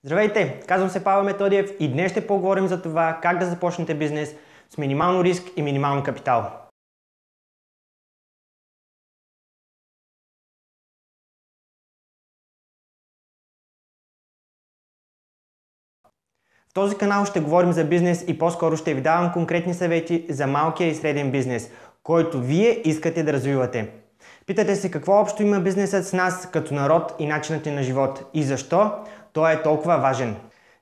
Здравейте, казвам се Павел Методиев и днес ще поговорим за това как да започнете бизнес с минимално риск и минимално капитал. В този канал ще говорим за бизнес и по-скоро ще ви давам конкретни съвети за малкия и среден бизнес, който вие искате да развивате. Питате се какво общо има бизнесът с нас като народ и начинът ни на живот и защо той е толкова важен.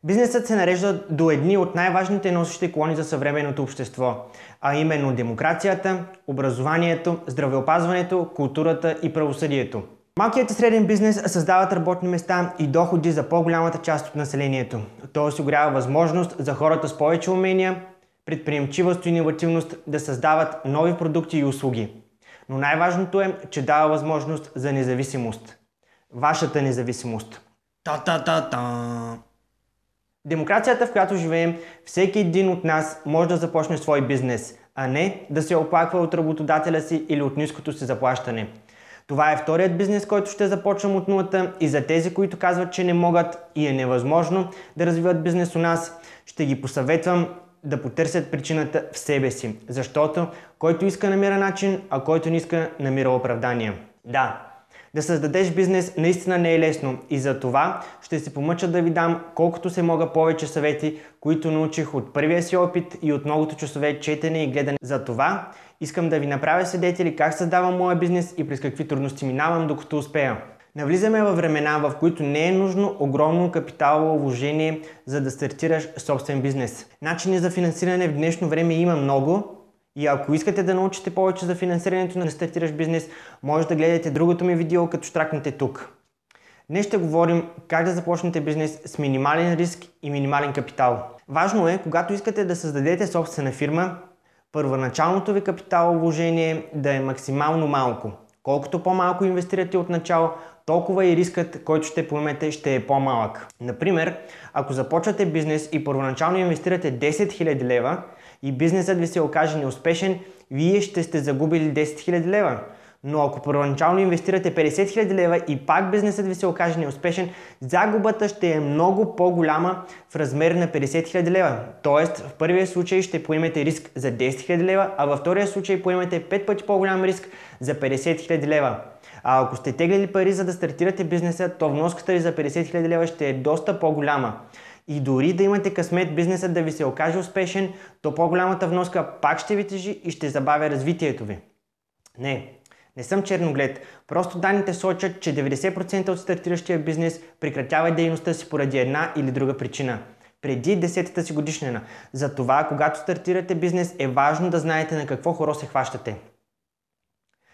Бизнесът се нарежда до едни от най-важните носещи колони за съвременното общество, а именно демокрацията, образованието, здравеопазването, културата и правосъдието. Малкият и среден бизнес създават работни места и доходи за по-голямата част от населението. Той осигурява възможност за хората с повече умения, предприемчивост и иновативност да създават нови продукти и услуги. Но най-важното е, че дава възможност за независимост. Вашата независимост. Демокрацията, в която живеем, всеки един от нас може да започне свой бизнес, а не да се оплаква от работодателя си или от ниското си заплащане. Това е вторият бизнес, който ще започвам от нулата и за тези, които казват, че не могат и е невъзможно да развиват бизнес у нас, ще ги посъветвам да потърсят причината в себе си, защото който иска намира начин, а който не иска намира оправдание. Да създадеш бизнес наистина не е лесно и за това ще се помъча да ви дам колкото се мога повече съвети, които научих от първия си опит и от многото часове четене и гледане. За това искам да ви направя свидетели как създавам моя бизнес и през какви трудности минавам докато успея. Навлизаме във времена, в които не е нужно огромно капиталово вложение, за да стартираш собствен бизнес. Начини за финансиране в днешно време има много. И ако искате да научите повече за финансирането на стартиращ бизнес, може да гледате другото ми видео, като щракнете тук. Днес ще говорим как да започнете бизнес с минимален риск и минимален капитал. Важно е, когато искате да създадете собствена фирма, първоначалното ви капиталово вложение да е максимално малко. Колкото по-малко инвестирате от начало, толкова и рискът, който ще поемете, ще е по-малък. Например, ако започвате бизнес и първоначално инвестирате 10 000 лева и бизнесът ви се окаже неуспешен, вие ще сте загубили 10 000 лева. Но ако първоначално инвестирате 50 000 лева и пак бизнесът ви се окаже неуспешен, загубата ще е много по-голяма в размер на 50 000 лева. Тоест, в първия случай ще поемете риск за 10 000 лева, а във втория случай поемете 5 пъти по-голям риск за 50 000 лева. А ако сте теглили пари за да стартирате бизнеса, то вноската ви за 50 000 лева ще е доста по-голяма. И дори да имате късмет бизнесът да ви се окаже успешен, то по-голямата вноска пак ще ви тежи и ще забавя развитието ви. Не съм черноглед, просто данните сочат, че 90% от стартиращия бизнес прекратява дейността си поради една или друга причина. Преди 10-та си годишнина. Затова, когато стартирате бизнес, е важно да знаете на какво хоро се хващате.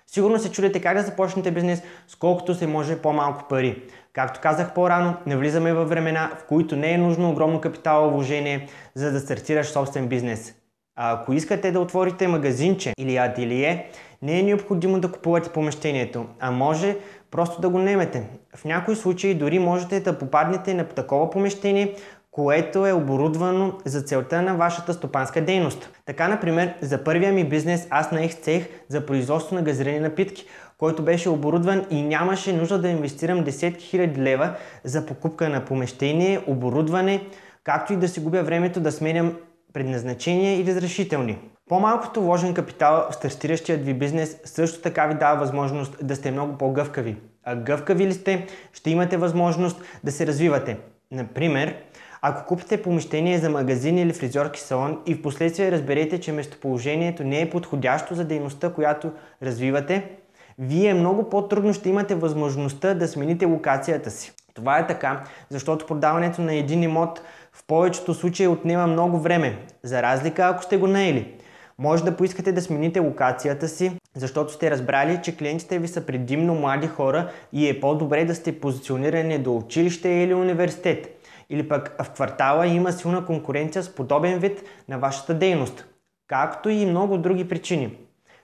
Сигурно се чудите как да започнете бизнес с колкото се може по-малко пари. Както казах по-рано, не влизаме във времена, в които не е нужно огромно капиталово вложение, за да стартираш собствен бизнес. А ако искате да отворите магазинче или ателие, не е необходимо да купувате помещението, а може просто да го наемете. В някои случаи дори можете да попаднете на такова помещение, което е оборудвано за целта на вашата стопанска дейност. Така, например, за първия ми бизнес аз наех цех за производство на газирани напитки, който беше оборудван и нямаше нужда да инвестирам десетки хиляди лева за покупка на помещение, оборудване, както и да си губя времето да сменям предназначение и разрешителни. По-малкото вложен капитал в стартиращият ви бизнес също така ви дава възможност да сте много по-гъвкави. А гъвкави ли сте, ще имате възможност да се развивате. Например, ако купите помещение за магазин или фризьорски салон и в последствие разберете, че местоположението не е подходящо за дейността, която развивате, вие много по-трудно ще имате възможността да смените локацията си. Това е така, защото продаването на един имот в повечето случаи отнема много време, за разлика ако сте го наели. Може да поискате да смените локацията си, защото сте разбрали, че клиентите ви са предимно млади хора и е по-добре да сте позиционирани до училище или университет. Или пък в квартала има силна конкуренция с подобен вид на вашата дейност, както и много други причини.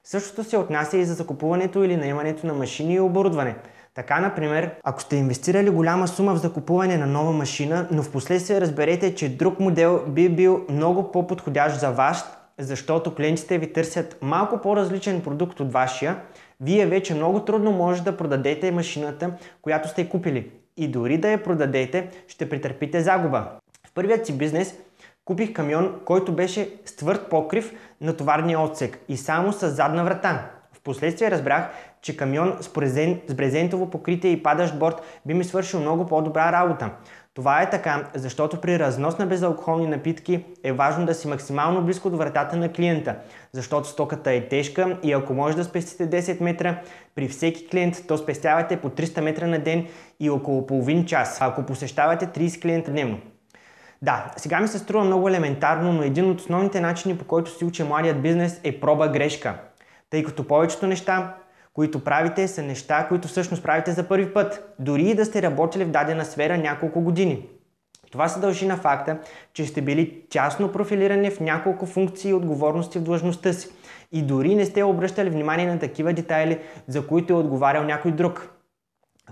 Същото се отнася и за закупуването или наемането на машини и оборудване. Така, например, ако сте инвестирали голяма сума в закупуване на нова машина, но в последствие разберете, че друг модел би бил много по-подходящ за вас, защото клиентите ви търсят малко по-различен продукт от вашия, вие вече много трудно може да продадете машината, която сте купили. и дори да я продадете, ще претърпите загуба. В първият си бизнес купих камион, който беше с твърд покрив на товарния отсек и само с задна врата. Впоследствие разбрах, че камион с брезентово покритие и падащ борд би ми свършил много по-добра работа. Това е така, защото при разнос на безалкохолни напитки е важно да си максимално близко до вратата на клиента, защото стоката е тежка и ако може да спестите 10 метра, при всеки клиент то спестявате по 300 метра на ден и около половин час, ако посещавате 30 клиента дневно. Да, сега ми се струва много елементарно, но един от основните начини, по който се учи младият бизнес, е проба-грешка. Тъй като повечето неща, които правите, са неща, които всъщност правите за първи път, дори и да сте работили в дадена сфера няколко години. Това се дължи на факта, че сте били тясно профилирани в няколко функции и отговорности в длъжността си и дори не сте обръщали внимание на такива детайли, за които е отговарял някой друг.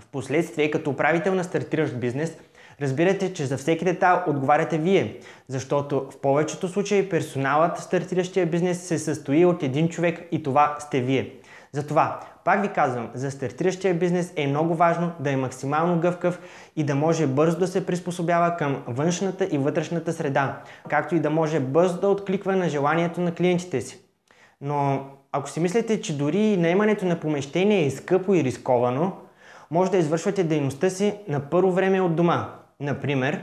Впоследствие, като управител на стартиращ бизнес, разбирате, че за всеки детайл отговаряте вие, защото в повечето случаи персоналът в стартиращия бизнес се състои от един човек и това сте вие. Затова, пак ви казвам, за стартиращия бизнес е много важно да е максимално гъвкав и да може бързо да се приспособява към външната и вътрешната среда, както и да може бързо да откликва на желанието на клиентите си. Но ако си мислите, че дори наемането на помещение е скъпо и рисковано, може да извършвате дейността си на първо време от дома. Например,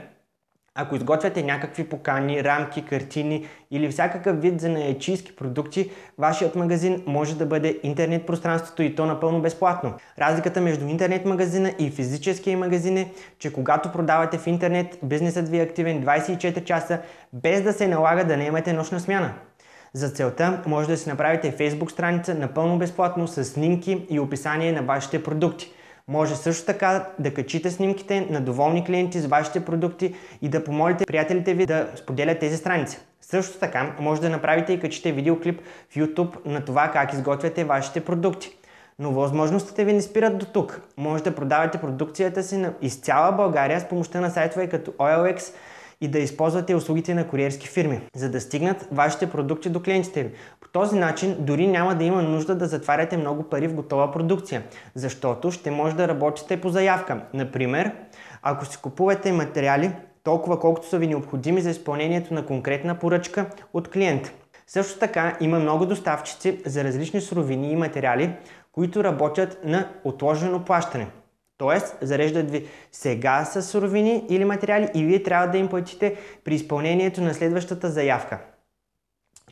ако изготвяте някакви покани, рамки, картини или всякакъв вид занаятчийски продукти, вашият магазин може да бъде интернет пространството и то напълно безплатно. Разликата между интернет магазина и физическия магазин е, че когато продавате в интернет, бизнесът ви е активен 24 часа, без да се налага да наемате нощна смяна. За целта може да си направите Facebook страница напълно безплатно с снимки и описание на вашите продукти. Може също така да качите снимките на доволни клиенти с вашите продукти и да помолите приятелите ви да споделят тези страници. Също така може да направите и качите видеоклип в YouTube на това как изготвяте вашите продукти. Но възможностите ви не спират до тук. Може да продавате продукцията си из цяла България с помощта на сайтове като OLX и да използвате услугите на куриерски фирми, за да стигнат вашите продукти до клиентите ви. По този начин дори няма да има нужда да затваряте много пари в готова продукция, защото ще може да работите по заявка. Например, ако си купувате материали толкова колкото са ви необходими за изпълнението на конкретна поръчка от клиент. Също така има много доставчици за различни суровини и материали, които работят на отложено плащане. Тоест, зареждат ви сега с суровини или материали и вие трябва да им платите при изпълнението на следващата заявка,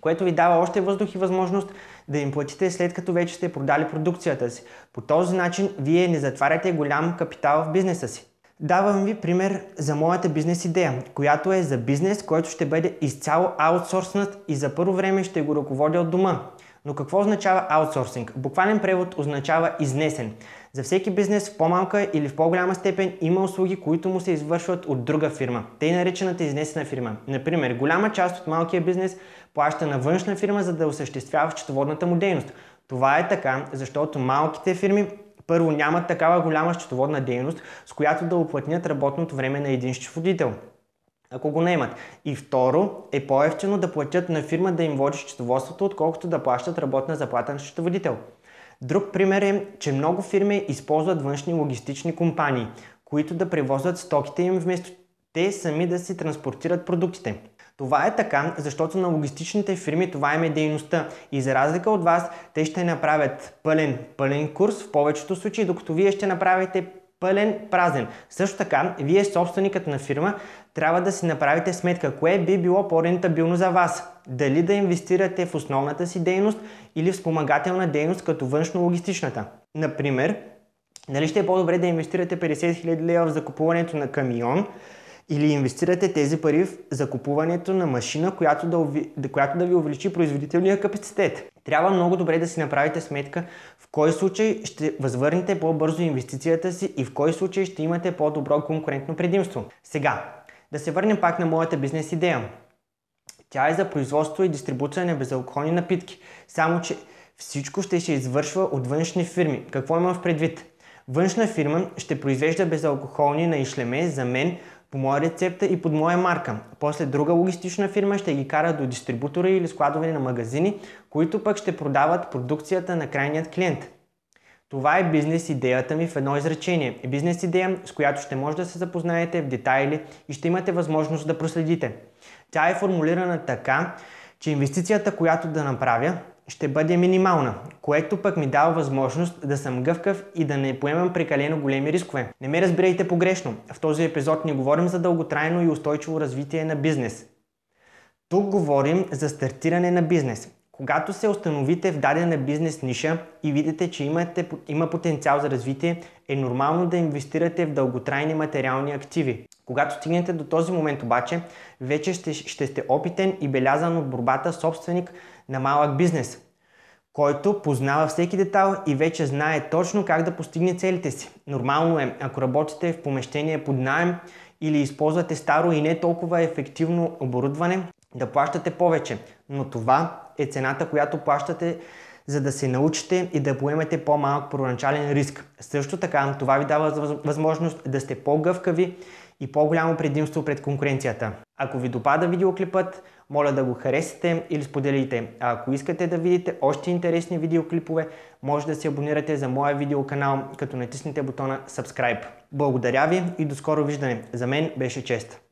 което ви дава още въздух и възможност да им платите след като вече сте продали продукцията си. По този начин вие не затваряте голям капитал в бизнеса си. Давам ви пример за моята бизнес идея, която е за бизнес, който ще бъде изцяло аутсорснат и за първо време ще го ръководя от дома. Но какво означава аутсорсинг? Буквален превод означава изнесен. За всеки бизнес в по-малка или в по-голяма степен има услуги, които му се извършват от друга фирма. Тъй наречената изнесена фирма. Например, голяма част от малкия бизнес плаща на външна фирма, за да осъществява счетоводната му дейност. Това е така, защото малките фирми първо нямат такава голяма счетоводна дейност, с която да уплътнят работното време на един счетоводител, ако го наемат. И второ, е по-евтино да платят на фирма да им води счетоводството, отколкото да плащат работна заплата на счетоводител. Друг пример е, че много фирми използват външни логистични компании, които да превозват стоките им вместо те сами да си транспортират продуктите. Това е така, защото на логистичните фирми това им е дейността и за разлика от вас, те ще направят пълен курс в повечето случаи, докато вие ще направите празен. Също така, вие собственикът на фирма трябва да си направите сметка, кое би било по-рентабилно за вас. Дали да инвестирате в основната си дейност или в спомагателна дейност като външно-логистичната. Например, дали ще е по-добре да инвестирате 50 000 лева в закупуването на камион или инвестирате тези пари в закупуването на машина, която да ви увеличи производителния капацитет. Трябва много добре да си направите сметка в кой случай ще възвърнете по-бързо инвестицията си и в кой случай ще имате по-добро конкурентно предимство. Сега, да се върнем пак на моята бизнес идея. Тя е за производство и дистрибуция на безалкохолни напитки, само че всичко ще се извършва от външни фирми. Какво имам в предвид? Външна фирма ще произвежда безалкохолни на ишлеме за мен по моя рецепта и под моя марка. После друга логистична фирма ще ги кара до дистрибутори или складове на магазини, които пък ще продават продукцията на крайният клиент. Това е бизнес идеята ми в едно изречение. Бизнес идея, с която ще може да се запознаете в детайли и ще имате възможност да проследите. Тя е формулирана така, че инвестицията, която да направя, ще бъде минимална, което пък ми дава възможност да съм гъвкав и да не поемам прекалено големи рискове. Не ме разбирайте погрешно, в този епизод не говорим за дълготрайно и устойчиво развитие на бизнес. Тук говорим за стартиране на бизнес. Когато се установите в дадена бизнес ниша и видите, че има потенциал за развитие, е нормално да инвестирате в дълготрайни материални активи. Когато стигнете до този момент обаче, вече ще сте опитен и белязан от борбата собственик на малък бизнес, който познава всеки детайл и вече знае точно как да постигне целите си. Нормално е, ако работите в помещение под наем или използвате старо и не толкова ефективно оборудване, да плащате повече, но това е цената, която плащате, за да се научите и да поемете по-малък първоначален риск. Също така, това ви дава възможност да сте по-гъвкави и по-голямо предимство пред конкуренцията. Ако ви допада видеоклипът, моля да го харесате или споделите. А ако искате да видите още интересни видеоклипове, може да се абонирате за моя видеоканал, като натиснете бутона Subscribe. Благодаря ви и до скоро виждане. За мен беше чест.